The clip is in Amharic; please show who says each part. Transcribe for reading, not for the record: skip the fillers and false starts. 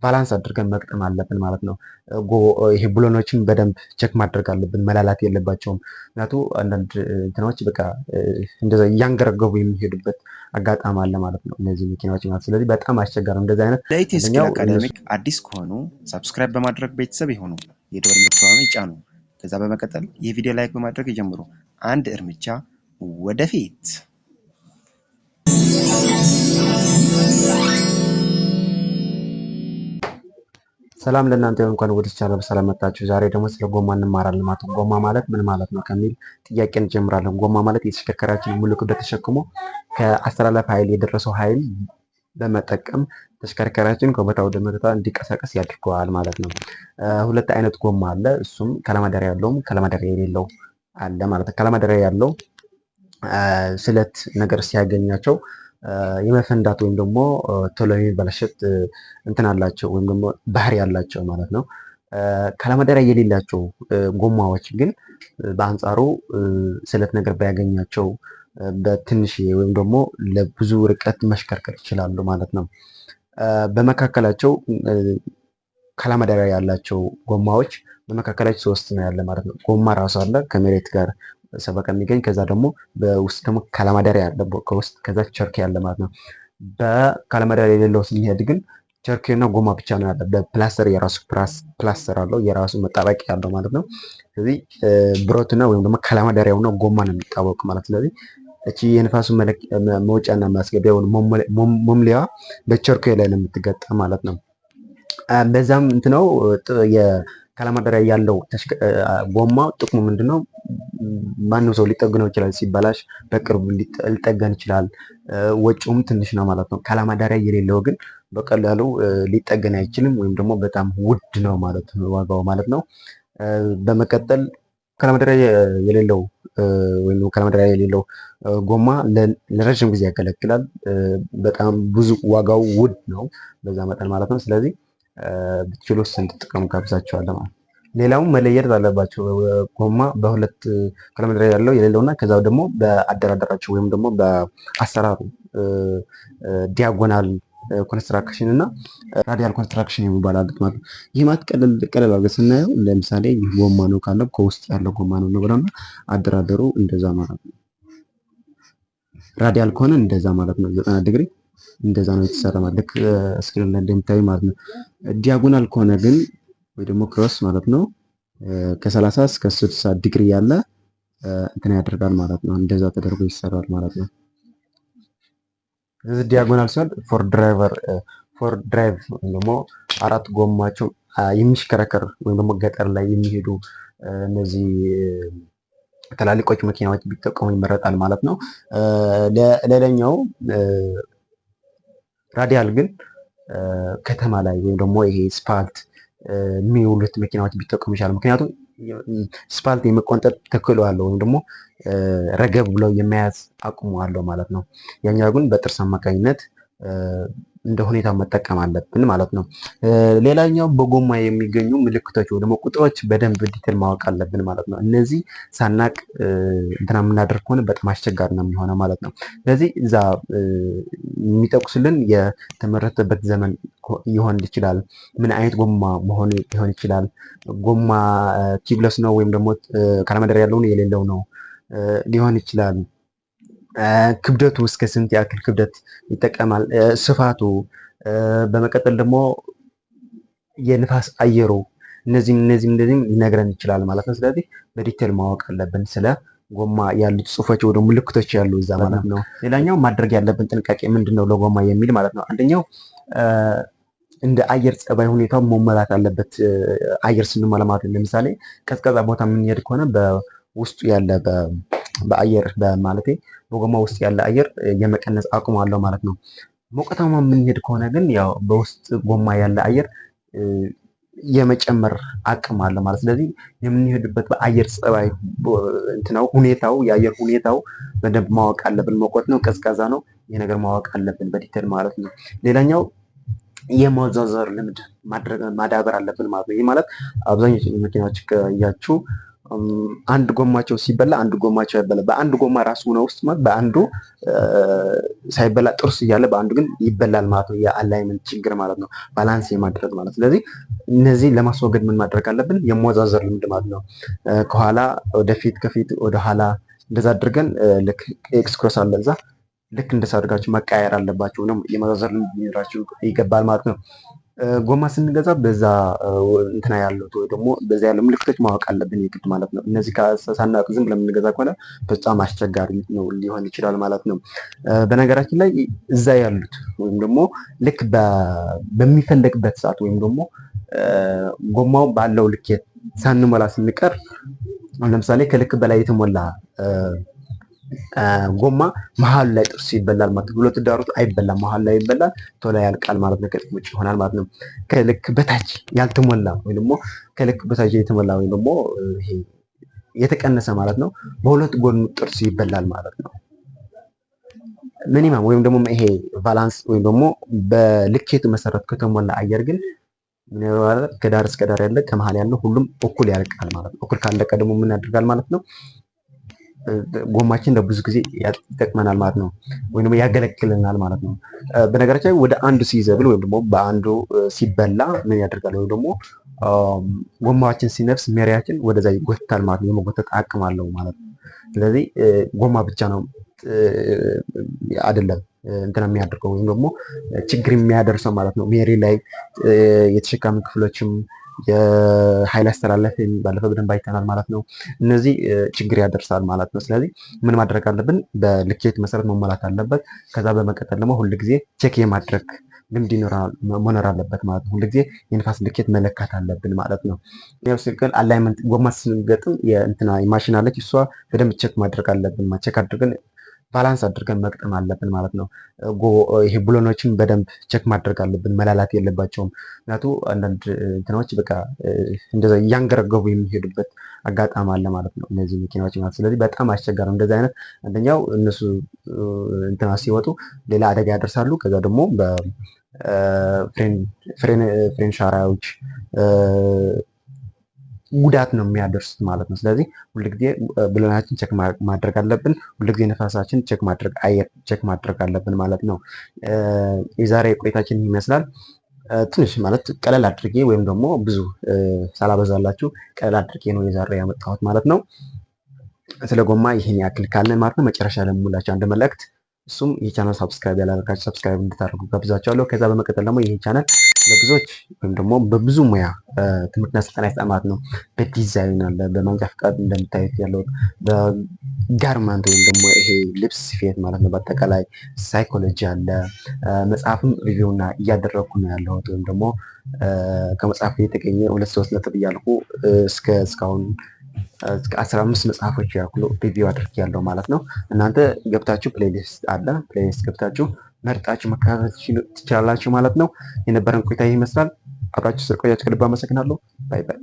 Speaker 1: ባላንስ አድርገን መቅጠም አለብን ማለት ነው። ይሄ ብሎኖችን በደንብ ቼክ ማድረግ አለብን፣ መላላት የለባቸውም። ምክንያቱም አንዳንድ እንትኖች በቃ እንደዛ እያንገረገቡ የሚሄዱበት አጋጣሚ አለ ማለት ነው እነዚህ መኪናዎች ማለት። ስለዚህ በጣም አስቸጋሪ ነው እንደዚህ አይነት።
Speaker 2: ለኢቲ ስኪል አካዳሚክ አዲስ ከሆኑ ሰብስክራይብ በማድረግ ቤተሰብ ይሁኑ፣ የደወል ምልክቱን ይጫኑ። ከዛ በመቀጠል ይህ ቪዲዮ ላይክ በማድረግ ይጀምሩ። አንድ እርምጃ ወደፊት።
Speaker 1: ሰላም ለእናንተ ይሁን፣ እንኳን ወደ ቻናል በሰላም መጣችሁ። ዛሬ ደግሞ ስለ ጎማ እንማራለን ማለት ነው። ጎማ ማለት ምን ማለት ነው ከሚል ጥያቄ እንጀምራለን። ጎማ ማለት የተሽከርካሪያችን ሙሉ ክብደት ተሸክሞ ከአስተላለፍ ኃይል የደረሰው ኃይል በመጠቀም ተሽከርካሪያችን ከቦታ ወደ ቦታ እንዲቀሳቀስ ያድርገዋል ማለት ነው። ሁለት አይነት ጎማ አለ። እሱም ከለማዳሪያ ያለውም ከለማዳሪያ የሌለው አለ ማለት ነው። ከለማዳሪያ ያለው ስለት ነገር ሲያገኛቸው የመፈንዳት ወይም ደግሞ ቶሎ የሚበላሸት እንትን አላቸው ወይም ደግሞ ባህሪ ያላቸው ማለት ነው። ከለማዳሪያ የሌላቸው ጎማዎች ግን በአንጻሩ ስለት ነገር ባያገኛቸው በትንሽ ወይም ደግሞ ለብዙ ርቀት መሽከርከር ይችላሉ ማለት ነው። በመካከላቸው ከለማዳሪያ ያላቸው ጎማዎች በመካከላቸው ሶስት ነው ያለ ማለት ነው። ጎማ ራሱ አለ ከመሬት ጋር ሰበቃ የሚገኝ፣ ከዛ ደግሞ በውስጥ ደግሞ ከለማዳሪያ ያለ ከውስጥ፣ ከዛ ቸርኬ ያለ ማለት ነው። በከለማዳሪያ የሌለው ስንሄድ ግን ቸርኬ እና ጎማ ብቻ ነው ያለ። በፕላስተር የራሱ ፕላስተር አለው የራሱ መጣበቂያ ያለው ማለት ነው። ስለዚህ ብረቱና ወይም ደግሞ ከለማዳሪያውና ጎማ ነው የሚጣበቁ ማለት። ስለዚህ እቺ የንፋሱ መውጫና ማስገቢያ መሙሊያዋ በቸርኬ ላይ ነው የምትገጠም ማለት ነው። በዛም እንትነው ከለማዳሪያ ያለው ጎማ ጥቅሙ ምንድነው? ማንም ሰው ሊጠግነው ይችላል። ሲበላሽ በቅርቡ ሊጠገን ይችላል። ወጪውም ትንሽ ነው ማለት ነው። ከለማዳሪያ የሌለው ግን በቀላሉ ሊጠገን አይችልም ወይም ደግሞ በጣም ውድ ነው ማለት ነው ዋጋው ማለት ነው። በመቀጠል ከለማዳሪያ የሌለው ወይም ከለማዳሪያ የሌለው ጎማ ለረጅም ጊዜ ያገለግላል። በጣም ብዙ ዋጋው ውድ ነው በዛ መጠን ማለት ነው። ስለዚህ ብትችሉ እንድትጠቀሙ ጋብዛችኋለሁ ማለት ነው። ሌላውም መለየት አለባቸው። ጎማ በሁለት ከለማዳሪያ ያለው የሌለውና ከዛው ደግሞ በአደራደራቸው ወይም ደግሞ በአሰራሩ ዲያጎናል ኮንስትራክሽን እና ራዲያል ኮንስትራክሽን የሚባል አለ ማለት ነው። ይህ ማለት ቀለል አድርገን ስናየው ለምሳሌ ይህ ጎማ ነው ካለ ከውስጥ ያለው ጎማ ነው ብለና አደራደሩ እንደዛ ማለት ነው። ራዲያል ከሆነ እንደዛ ማለት ነው 90 ዲግሪ እንደዛ ነው የተሰራ ማለት ልክ ስክሪን ላይ እንደምታዩ ማለት ነው። ዲያጎናል ከሆነ ግን ወይ ደግሞ ክሮስ ማለት ነው ከ30 እስከ 60 ዲግሪ ያለ እንትን ያደርጋል ማለት ነው። እንደዛ ተደርጎ ይሰራል ማለት ነው። እዚህ ዲያጎናል ሲሆን ፎር ድራይቭ ወይም ደግሞ አራት ጎማቸው የሚሽከረከር ወይም ደግሞ ገጠር ላይ የሚሄዱ እነዚህ ትላልቆች መኪናዎች ቢጠቀሙ ይመረጣል ማለት ነው። ሌላኛው ራዲያል ግን ከተማ ላይ ወይም ደግሞ ይሄ ስፓልት የሚውሉት መኪናዎች ቢጠቀሙ ይችላል። ምክንያቱም ስፓልት የመቆንጠጥ ተክሎ አለው ወይም ደግሞ ረገብ ብለው የመያዝ አቅሙ አለው ማለት ነው። ያኛው ግን በጥርስ አማካኝነት እንደ ሁኔታው መጠቀም አለብን ማለት ነው። ሌላኛው በጎማ የሚገኙ ምልክቶች ወይ ደግሞ ቁጥሮች በደንብ ዲቴል ማወቅ አለብን ማለት ነው። እነዚህ ሳናቅ እንትና የምናደርግ ከሆነ በጣም አስቸጋሪ ነው የሚሆነው ማለት ነው። ስለዚህ እዛ የሚጠቅሱልን የተመረተበት ዘመን ይሆን ይችላል፣ ምን አይነት ጎማ መሆን ሊሆን ይችላል፣ ጎማ ቲብለስ ነው ወይም ደግሞ ከለማዳሪያ ያለው ነው የሌለው ነው ሊሆን ይችላል፣ ክብደቱ እስከ ስንት ያክል ክብደት ይጠቀማል፣ ስፋቱ፣ በመቀጠል ደግሞ የንፋስ አየሩ፣ እነዚህም ሊነግረን ይችላል ማለት ነው። ስለዚህ በዲቴል ማወቅ አለብን ስለ ጎማ ያሉት ጽሁፎች ወደ ምልክቶች ያሉ እዛ ማለት ነው። ሌላኛው ማድረግ ያለብን ጥንቃቄ ምንድነው ለጎማ የሚል ማለት ነው። አንደኛው እንደ አየር ጸባይ ሁኔታው መሞላት አለበት። አየር ስንሞላ ማለት ነው። ለምሳሌ ቀዝቃዛ ቦታ የምንሄድ ከሆነ በውስጡ ያለ በአየር በማለቴ በጎማ ውስጥ ያለ አየር የመቀነስ አቅሙ አለው ማለት ነው። ሞቃታማ የምንሄድ ከሆነ ግን ያው በውስጥ ጎማ ያለ አየር የመጨመር አቅም አለ ማለት። ስለዚህ የምንሄድበት በአየር ጸባይ እንትናው ሁኔታው የአየር ሁኔታው በደንብ ማወቅ አለብን። ሞቆት ነው ቀዝቃዛ ነው ይሄ ነገር ማወቅ አለብን በዲቴል ማለት ነው። ሌላኛው የማዛዘር ልምድ ማዳበር አለብን ማለት ነው። ይህ ማለት አብዛኞቹ መኪናዎች ካያችሁ አንድ ጎማቸው ሲበላ አንድ ጎማቸው አይበላ። በአንድ ጎማ ራሱ ነው ውስጥ ማለት በአንዱ ሳይበላ ጥርስ እያለ በአንዱ ግን ይበላል ማለት ነው። የአላይመንት ችግር ማለት ነው፣ ባላንስ የማድረግ ማለት። ስለዚህ እነዚህ ለማስወገድ ምን ማድረግ አለብን? የመወዛዘር ልምድ ማለት ነው። ከኋላ ወደፊት፣ ከፊት ወደ ኋላ እንደዛ አድርገን ልክ ኤክስ ክሮስ አለ እዛ ልክ እንደዛ አድርጋችሁ መቃየር አለባችሁ ነው። የመወዛዘር ልምድ ሊኖራችሁ ይገባል ማለት ነው። ጎማ ስንገዛ በዛ እንትና ያለው ወይ ደግሞ በዛ ያለው ምልክቶች ማወቅ አለብን የግድ ማለት ነው። እነዚህ ሳናውቅ ዝም ብለን የምንገዛ ከሆነ በጣም አስቸጋሪ ነው ሊሆን ይችላል ማለት ነው። በነገራችን ላይ እዛ ያሉት ወይም ደግሞ ልክ በሚፈለግበት ሰዓት ወይም ደግሞ ጎማው ባለው ልኬት ሳንሞላ ስንቀር ለምሳሌ ከልክ በላይ የተሞላ ጎማ መሀል ላይ ጥርስ ይበላል ማለት ነው። ሁለት ዳሩት አይበላም፣ መሀል ላይ ይበላል፣ ቶሎ ያልቃል ማለት ነው። ከጥቅም ውጭ ይሆናል ማለት ነው። ከልክ በታች ያልተሞላ ወይ ደግሞ ከልክ በታች የተሞላ ወይ ደግሞ ይሄ የተቀነሰ ማለት ነው፣ በሁለት ጎኑ ጥርስ ይበላል ማለት ነው። ሚኒመም ወይም ደግሞ ይሄ ባላንስ ወይም ደግሞ በልኬቱ መሰረት ከተሞላ አየር ግን ምን ይሆናል? ከዳር እስከ ዳር ያለ ከመሀል ያለው ሁሉም እኩል ያልቃል ማለት ነው። እኩል ካለቀ ደግሞ ምን ያደርጋል ማለት ነው? ጎማችን ለብዙ ጊዜ ይጠቅመናል ማለት ነው፣ ወይም ደግሞ ያገለግለናል ማለት ነው። በነገራችን ላይ ወደ አንዱ ሲዘብል ወይም ደግሞ በአንዱ ሲበላ ምን ያደርጋል? ወይም ደግሞ ጎማችን ሲነፍስ ሜሪያችን ወደዛ ይጎታል ማለት ነው። የመጎተት አቅም አለው ማለት ነው። ስለዚህ ጎማ ብቻ ነው አይደለም እንትን የሚያደርገው ወይም ደግሞ ችግር የሚያደርሰው ማለት ነው። ሜሪ ላይ የተሸካሚ ክፍሎችም የኃይል አስተላለፍ ባለፈው በደንብ አይተናል ማለት ነው። እነዚህ ችግር ያደርሳል ማለት ነው። ስለዚህ ምን ማድረግ አለብን? በልኬት መሰረት መሞላት አለበት። ከዛ በመቀጠል ደግሞ ሁልጊዜ ቼክ የማድረግ ልምድ መኖር አለበት ማለት ነው። ሁልጊዜ የንፋስ ልኬት መለካት አለብን ማለት ነው። ያው ሲቀል አላይመንት ጎማ ስንገጥም የእንትና ማሽን አለች፣ እሷ በደንብ ቼክ ማድረግ አለብን። ቼክ አድርገን ባላንስ አድርገን መቅጠም አለብን ማለት ነው። ይሄ ብሎኖችን በደንብ ቼክ ማድረግ አለብን፣ መላላት የለባቸውም። ምክንያቱ አንዳንድ እንትናዎች በቃ እንደዛ እያንገረገቡ የሚሄዱበት አጋጣሚ አለ ማለት ነው፣ እነዚህ መኪናዎች ማለት። ስለዚህ በጣም አስቸጋሪ እንደዚህ አይነት አንደኛው እነሱ እንትና ሲወጡ ሌላ አደጋ ያደርሳሉ። ከዛ ደግሞ በፍሬን ሻራዎች ጉዳት ነው የሚያደርሱት ማለት ነው። ስለዚህ ሁልጊዜ ብሎናችን ቼክ ማድረግ አለብን። ሁልጊዜ ነፋሳችን ቼክ ማድረግ አየር ቼክ ማድረግ አለብን ማለት ነው። የዛሬ ቆይታችን ይመስላል። ትንሽ ማለት ቀለል አድርጌ ወይም ደግሞ ብዙ ሳላበዛላችሁ ቀለል አድርጌ ነው የዛሬ ያመጣሁት ማለት ነው። ስለ ጎማ ይህን ያክል ካልን ማለት ነው። መጨረሻ ላይ ሙላችሁ አንድ መልእክት፣ እሱም ይህ ቻናል ሰብስክራይብ ያላደረጋችሁ ሰብስክራይብ እንድታደርጉ ጋብዛችኋለሁ። ከዛ በመቀጠል ደግሞ ይህ ቻናል ለብዙዎች ወይም ደግሞ በብዙ ሙያ ትምህርትና ስልጠና ይሰጣል ነው። በዲዛይን አለ፣ በማንጃ ፈቃድ እንደምታዩት ያለው በጋርመንት ወይም ደግሞ ይሄ ልብስ ስፌት ማለት ነው። በአጠቃላይ ሳይኮሎጂ አለ። መጽሐፍም ሪቪውና እያደረግኩ ነው ያለሁት ወይም ደግሞ ከመጽሐፍ የተገኘ 2-3 ነጥብ እያልኩ እስካሁን እስከ 15 መጽሐፎች ያክሉ ሪቪው አድርጌያለሁ ማለት ነው። እናንተ ገብታችሁ ፕሌሊስት አለ፣ ፕሌሊስት ገብታችሁ መርጣችሁ መከታተል ትችላላችሁ ማለት ነው። የነበረን ቆይታ ይመስላል። አብራችሁ ስለቆያችሁ ከልብ አመሰግናለሁ። ባይ ባይ።